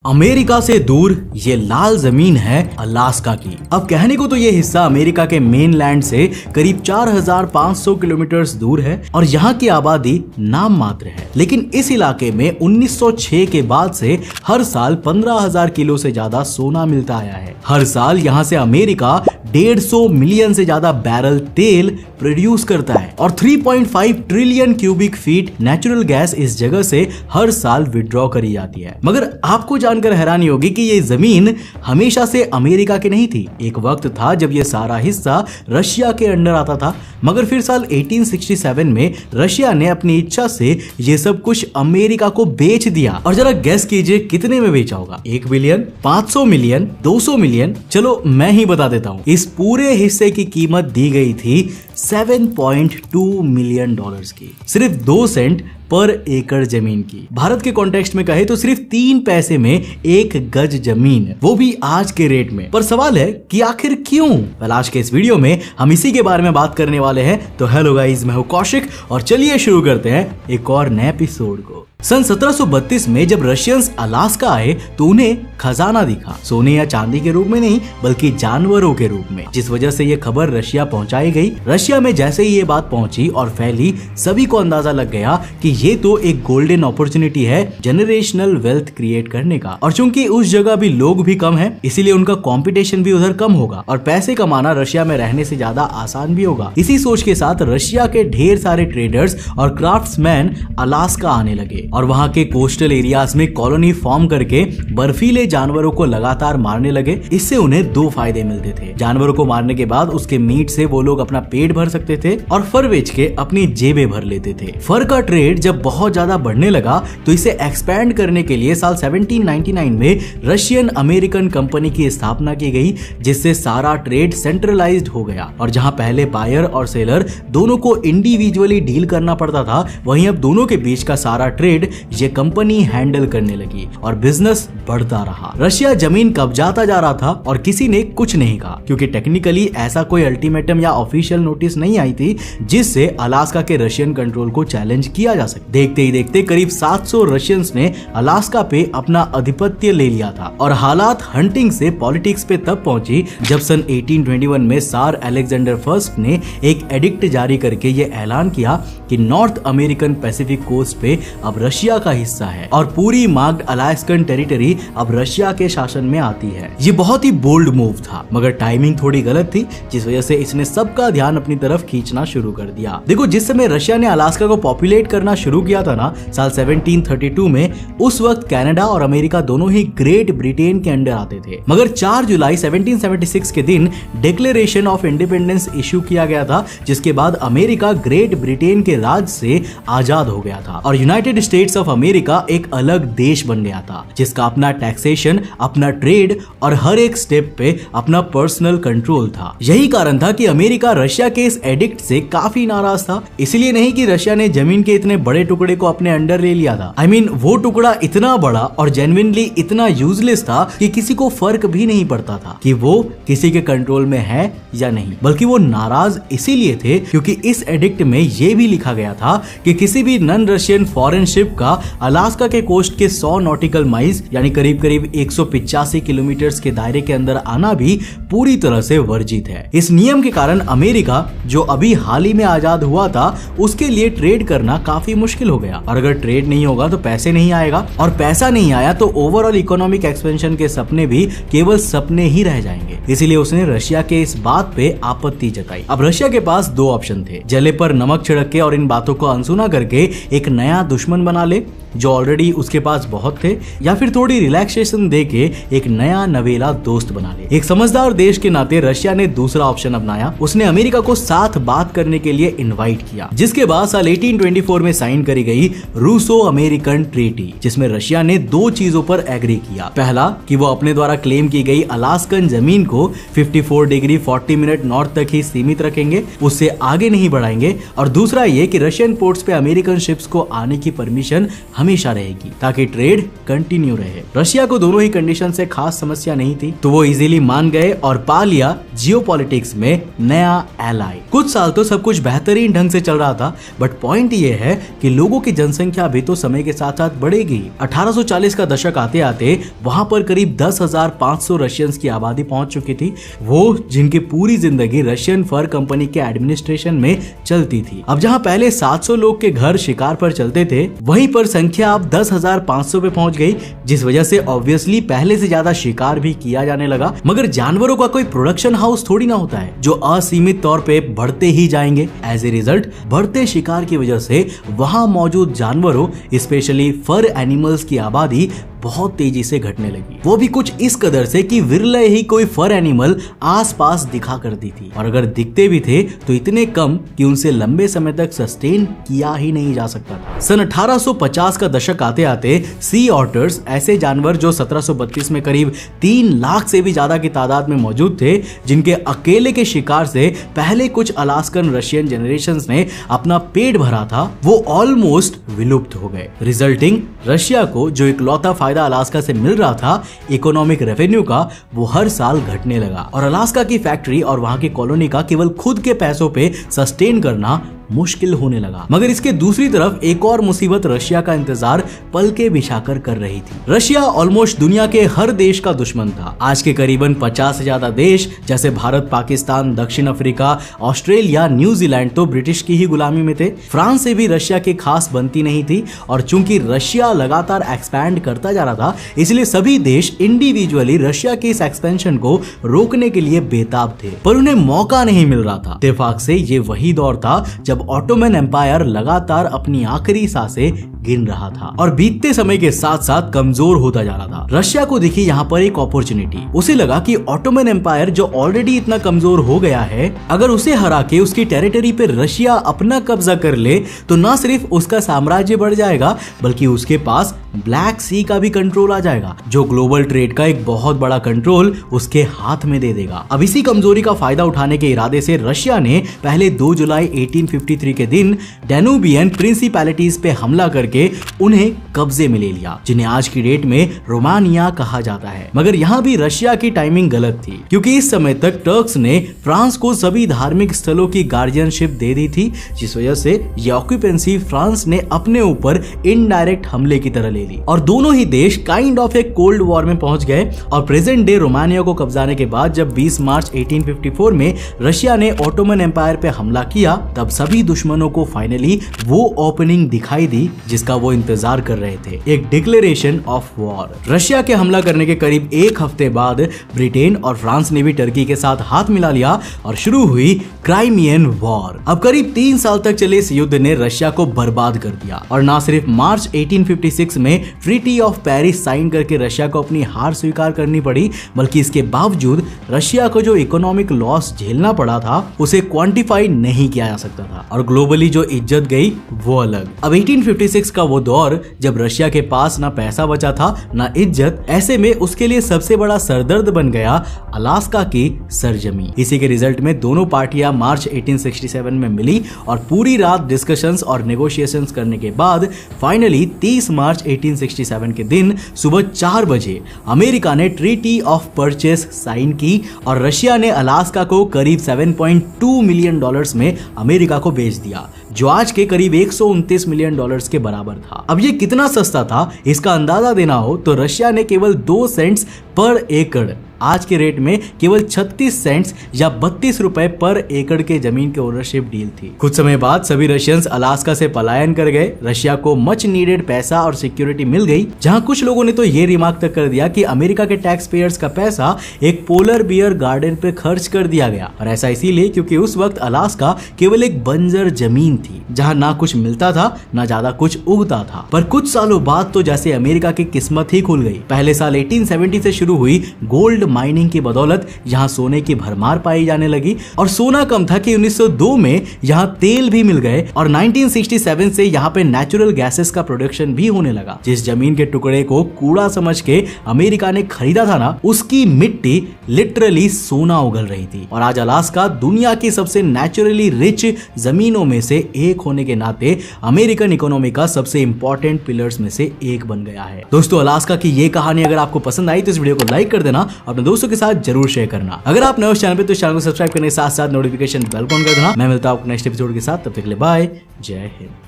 America से दूर ये लाल जमीन है अलास्का की। अब कहने को तो ये हिस्सा अमेरिका के मेनलैंड से करीब 4500 किलोमीटर दूर है और यहाँ की आबादी नाम मात्र है, लेकिन इस इलाके में 1906 के बाद से हर साल 15,000 किलो से ज्यादा सोना मिलता आया है। हर साल यहाँ से अमेरिका 150 मिलियन से ज्यादा बैरल तेल प्रोड्यूस करता है और 3.5 trillion cubic feet natural gas इस जगह से हर साल विड्रॉ करी जाती है। मगर आपको जानकर हैरानी होगी कि ये जमीन हमेशा से अमेरिका की नहीं थी। एक वक्त था जब ये सारा हिस्सा रशिया के अंडर आता था, मगर फिर साल 1867 में रशिया ने अपनी इच्छा से ये सब कुछ अमेरिका को बेच दिया। और जरा गेस कीजिए कितने में बेचा होगा? 1 बिलियन, 500 मिलियन, 200 मिलियन? चलो मैं ही बता देता हूँ। इस पूरे हिस्से की कीमत दी गई थी 7.2 मिलियन डॉलर्स की, सिर्फ 2 सेंट पर एकड़ जमीन की। भारत के कॉन्टेक्स्ट में कहे तो सिर्फ 3 पैसे में 1 गज जमीन, वो भी आज के रेट में। पर सवाल है कि आखिर क्यों? आज के इस वीडियो में हम इसी के बारे में बात करने वाले हैं। तो हेलो गाइस, मैं हूं कौशिक और चलिए शुरू करते हैं एक और नए एपिसोड को। सन 1732 में जब रशियंस अलास्का आए तो उन्हें खजाना दिखा, सोने या चांदी के रूप में नहीं बल्कि जानवरों के रूप में, जिस वजह से ये खबर रशिया पहुंचाई गई। रशिया में जैसे ही ये बात पहुंची और फैली, सभी को अंदाजा लग गया कि ये तो एक गोल्डन अपॉर्चुनिटी है जनरेशनल वेल्थ क्रिएट करने का। और चूंकि उस जगह भी लोग भी कम है, इसीलिए उनका कंपटीशन भी उधर कम होगा और पैसे कमाना रशिया में रहने से ज्यादा आसान भी होगा। इसी सोच के साथ रशिया के ढेर सारे ट्रेडर्स और क्राफ्ट्समैन अलास्का आने लगे और वहां के कोस्टल एरियाज में कॉलोनी फॉर्म करके बर्फीले जानवरों को लगातार मारने लगे। इससे उन्हें 2 फायदे मिलते थे। जानवरों को मारने के बाद उसके मीट से वो लोग अपना पेट भर सकते थे और फर बेच के अपनी जेबें भर लेते थे। फर का ट्रेड जब बहुत ज्यादा बढ़ने लगा तो इसे एक्सपैंड करने के लिए साल 1799 में रशियन अमेरिकन कंपनी की स्थापना की गई, जिससे सारा ट्रेड सेंट्रलाइज्ड हो गया। और जहां पहले बायर और सेलर दोनों को इंडिविजुअली डील करना पड़ता था, वहीं अब दोनों के बीच का सारा ट्रेड ये कंपनी हैंडल करने लगी और बिजनेस बढ़ता रहा। रशिया जमीन कब्जाता जा रहा था और किसी ने कुछ नहीं कहा, क्योंकि टेक्निकली ऐसा कोई अल्टीमेटम या ऑफिशियल नोटिस नहीं आई थी जिससे अलास्का के रशियन कंट्रोल को चैलेंज किया जा सके। देखते ही देखते करीब 700 रशियंस ने अलास्का पे अपना आधिपत्य ले लिया था और हालात हंटिंग से पॉलिटिक्स पे तब पहुंची जब सन 1821 में सार अलेक्जेंडर फर्स्ट ने एक एडिक्ट जारी करके ये ऐलान किया कि नॉर्थ अमेरिकन पैसिफिक कोस्ट पे अब रशिया का हिस्सा है और पूरी मार्क्ड अलास्कन टेरिटरी अब रशिया के शासन में आती है। ये बहुत ही बोल्ड मूव था, मगर टाइमिंग थोड़ी गलत थी, जिस वजह से इसने सबका ध्यान अपनी तरफ खींचना शुरू कर दिया। देखो, जिस समय रशिया ने अलास्का को पॉपुलेट करना शुरू किया था ना, साल 1732 में, उस वक्त कनाडा और अमेरिका दोनों ही ग्रेट ब्रिटेन के अंडर आते थे। मगर 4 जुलाई 1776 के दिन डिक्लेरेशन ऑफ इंडिपेंडेंस इशू किया गया था, जिसके बाद अमेरिका ग्रेट ब्रिटेन के राज से आजाद हो गया था और यूनाइटेड स्टेट्स ऑफ अमेरिका एक अलग देश बन गया था, जिसका अपना टैक्सेशन, अपना ट्रेड और हर एक स्टेप पे अपना पर्सनल कंट्रोल था। यही कारण था कि अमेरिका रशिया के इस एडिक्ट से काफी नाराज था। इसलिए नहीं कि रशिया ने जमीन के इतने बड़े टुकड़े को अपने अंडर ले लिया था, वो टुकड़ा इतना बड़ा और जेन्युइनली इतना यूजलेस था कि किसी को फर्क भी नहीं पड़ता था कि वो किसी के कंट्रोल में है या नहीं, बल्कि वो नाराज इसीलिए थे क्योंकि इस एडिक्ट में ये भी लिखा गया था कि किसी भी नॉन रशियन फॉरेन शिप का अलास्का के कोस्ट के 100 नॉटिकल माइल्स यानी करीब 185 किलोमीटर के दायरे के अंदर आना भी पूरी तरह से वर्जित है। इस नियम के कारण अमेरिका, जो अभी हाल ही में आजाद हुआ था, उसके लिए ट्रेड करना काफी मुश्किल हो गया। और अगर ट्रेड नहीं होगा तो पैसे नहीं आएगा, और पैसा नहीं आया तो ओवरऑल इकोनॉमिक एक्सपेंशन के सपने भी केवल सपने ही रह जाएंगे। इसीलिए उसने रशिया के इस बात पे आपत्ति जताई। अब रशिया के पास 2 ऑप्शन थे, जले पर नमक छिड़क के और इन बातों को अनसुना करके एक नया दुश्मन बना ले जो ऑलरेडी उसके पास बहुत थे, या फिर थोड़ी रिलैक्सेशन देके एक नया नवेला दोस्त बना ले। एक समझदार देश के नाते रशिया ने दूसरा ऑप्शन अपनाया। उसने अमेरिका को साथ बात करने के लिए इनवाइट किया, जिसके बाद साल 1824 में साइन करी गई रूसो अमेरिकन ट्रीटी, जिसमें रशिया ने 2 चीजों पर एग्री किया। पहला कि वो अपने द्वारा क्लेम की गई अलास्कन जमीन को 54 डिग्री 40 मिनट नॉर्थ तक ही सीमित रखेंगे, उससे आगे नहीं बढ़ाएंगे। और दूसरा ये कि रशियन पोर्ट्स पे अमेरिकन शिप्स को आने की परमिशन कंडीशन हमेशा रहेगी ताकि ट्रेड कंटिन्यू रहे। रशिया को दोनों ही कंडीशन से खास समस्या नहीं थी, तो वो इजीली मान गए और पा लिया जियोपॉलिटिक्स में नया एलाई। कुछ साल तो सब कुछ बेहतरीन ढंग से चल रहा था, बट पॉइंट ये है कि लोगों की जनसंख्या भी तो समय के साथ साथ बढ़ेगी। 1840 का दशक आते आते वहां पर करीब 10,500 रशियंस की आबादी पहुंच चुकी थी, वो जिनकी पूरी जिंदगी रशियन फर कंपनी के एडमिनिस्ट्रेशन में चलती थी। अब जहां पहले 700 लोग के घर शिकार पर चलते थे, वहीं पर संख्या अब 10,500 पे पहुंच गई, जिस वजह से ऑब्वियसली पहले से ज्यादा शिकार भी किया जाने लगा। मगर जानवरों का कोई प्रोडक्शन हाउस थोड़ी ना होता है जो असीमित तौर पे बढ़ते ही जाएंगे। एज ए रिजल्ट बढ़ते शिकार की वजह से वहां मौजूद जानवरों स्पेशली फर एनिमल्स की आबादी बहुत तेजी से घटने लगी। वो भी कुछ इस कदर से कि विरले ही कोई फर एनिमल आसपास दिखा करती थी, और अगर दिखते भी थे तो इतने कम कि उनसे लंबे समय तक सस्टेन किया ही नहीं जा सकता था। सन 1850 का दशक आते आते सी ऑटर्स, ऐसे जानवर जो 1732 में करीब 3 लाख से भी ज्यादा की तादाद में मौजूद थे, जिनके अकेले के शिकार से पहले कुछ अलास्कन रशियन जनरेशंस ने अपना पेट भरा था, वो ऑलमोस्ट विलुप्त हो गए। रिजल्टिंग रशिया को जो इकलौता फायदा अलास्का से मिल रहा था इकोनॉमिक रेवेन्यू का, वो हर साल घटने लगा और अलास्का की फैक्ट्री और वहां की कॉलोनी का केवल खुद के पैसों पे सस्टेन करना मुश्किल होने लगा। मगर इसके दूसरी तरफ एक और मुसीबत रशिया का इंतजार पलके बिछाकर कर रही थी। रशिया ऑलमोस्ट दुनिया के हर देश का दुश्मन था। आज के करीबन 50 से ज्यादा देश जैसे भारत, पाकिस्तान, दक्षिण अफ्रीका, ऑस्ट्रेलिया, न्यूजीलैंड तो ब्रिटिश की ही गुलामी में थे। फ्रांस से भी रशिया की खास बनती नहीं थी, और चूंकि रशिया लगातार एक्सपैंड करता जा रहा था, इसलिए सभी देश इंडिविजुअली रशिया के इस एक्सपेंशन को रोकने के लिए बेताब थे, पर उन्हें मौका नहीं मिल रहा था। इत्तेफाक से ये वही दौर था जब ऑटोमन एम्पायर लगातार अपनी आखिरी सांसें गिन रहा था और बीतते समय के साथ साथ कमजोर होता जा रहा था। रशिया को दिखी यहाँ पर एक अपॉर्चुनिटी। उसे लगा कि ऑटोमन एम्पायर जो ऑलरेडी इतना कमजोर हो गया है, अगर उसे हरा के उसकी टेरिटरी पे रशिया अपना कब्जा कर ले तो न सिर्फ उसका साम्राज्य बढ़ जाएगा, बल्कि उसके पास ब्लैक सी का भी कंट्रोल आ जाएगा, जो ग्लोबल ट्रेड का एक बहुत बड़ा कंट्रोल उसके हाथ में दे देगा। अब इसी कमजोरी का फायदा उठाने के इरादे से रशिया ने पहले 2 जुलाई 1853 के दिन डैन्यूबियन प्रिंसिपैलिटीज पे हमला करके उन्हें कब्जे में ले लिया, जिन्हें आज की डेट में रोमानिया कहा जाता है। मगर यहाँ भी रशिया की टाइमिंग गलत थी, क्योंकि इस समय तक टर्क्स ने फ्रांस को सभी धार्मिक स्थलों की गार्डियनशिप दे दी थी, जिस वजह से ये ऑक्यूपेंसी फ्रांस ने अपने ऊपर इनडायरेक्ट हमले की तरह ले ली और दोनों ही देश काइंड ऑफ एक कोल्ड वॉर में पहुंच गए। और प्रेजेंट डे रोमानिया को कब्जाने के बाद जब 20 मार्च 1854 में रशिया ने ऑटोमन एम्पायर पे हमला किया, तब सभी दुश्मनों को फाइनली वो ओपनिंग दिखाई दी जिसका वो इंतजार कर रहे थे, एक डिक्लेरेशन ऑफ वॉर। रशिया के हमला करने के करीब एक हफ्ते बाद ब्रिटेन और फ्रांस ने भी टर्की के साथ हाथ मिला लिया और शुरू हुई क्राइमियन वॉर। अब करीब 3 साल तक चले इस युद्ध ने रशिया को बर्बाद कर दिया और ना सिर्फ मार्च 1856 में ट्रीटी ऑफ पेरिस साइन करके रशिया को अपनी हार स्वीकार करनी पड़ी, बल्कि इसके बावजूद रशिया को जो इकोनॉमिक लॉस झेलना पड़ा था उसे क्वांटिफाई नहीं किया जा सकता था और ग्लोबली जो इज्जत गई वो अलग। अब 1856 का वो दौर जब रशिया के पास ना पैसा बचा था ना इज्जत, ऐसे में उसके लिए सबसे बड़ा सरदर्द बन गया अलास्का की सरजमी। इसी के रिजल्ट में दोनों पार्टियां मार्च 1867 में मिली और पूरी रात डिस्कशंस और नेगोशिएशंस करने के बाद फाइनली 30 मार्च 1867 के दिन सुबह 4 बजे अमेरिका ने ट्रीटी ऑफ परचेस साइन की और रशिया ने अलास्का को करीब $7.2 मिलियन में अमेरिका को बेच दिया, जो आज के करीब $129 मिलियन के बराबर था। अब ये कितना सस्ता था इसका अंदाजा देना हो तो रशिया ने केवल 2 सेंट्स पर एकड़, आज के रेट में केवल 36 सेंट्स या 32 रुपए पर एकड़ के जमीन के ओनरशिप डील थी। कुछ समय बाद सभी रशियंस अलास्का से पलायन कर गए। रशिया को मच नीडेड पैसा और सिक्योरिटी मिल गई, जहां कुछ लोगों ने तो ये रिमार्क तक कर दिया कि अमेरिका के टैक्स पेयर्स का पैसा एक पोलर बियर गार्डन पे खर्च कर दिया गया। और ऐसा इसीलिए क्योंकि उस वक्त अलास्का केवल एक बंजर जमीन थी जहां ना कुछ मिलता था ना ज्यादा कुछ उगता था। पर कुछ सालों बाद तो जैसे अमेरिका की किस्मत ही खुल गई। पहले साल 1870 से शुरू हुई गोल्ड माइनिंग की बदौलत यहाँ सोने की भरमार पाई जाने लगी और सोना कम था कि 1902 में यहाँ तेल भी मिल गए और 1967 से यहाँ पे नेचुरल गैसेस का प्रोडक्शन भी होने लगा। जिस जमीन के टुकड़े को कूड़ा समझ के अमेरिका ने खरीदा था ना, उसकी मिट्टी लिटरली सोना उगल रही थी। और आज अलास्का दुनिया की सबसे नेचुरली रिच जमीनों में से एक होने के नाते अमेरिकन इकोनॉमी का सबसे इंपॉर्टेंट पिलर्स में से एक बन गया है। दोस्तों, अलास्का की ये कहानी अगर आपको पसंद आई तो इस वीडियो को लाइक कर देना, अपने दोस्तों के साथ जरूर शेयर करना। अगर आप नए उस चैनल पे तो चैनल को सब्सक्राइब करने के साथ साथ नोटिफिकेशन बेल ऑन कर देना। मैं मिलता हूं नेक्स्ट एपिसोड के साथ, तब तक के लिए बाय, जय हिंद।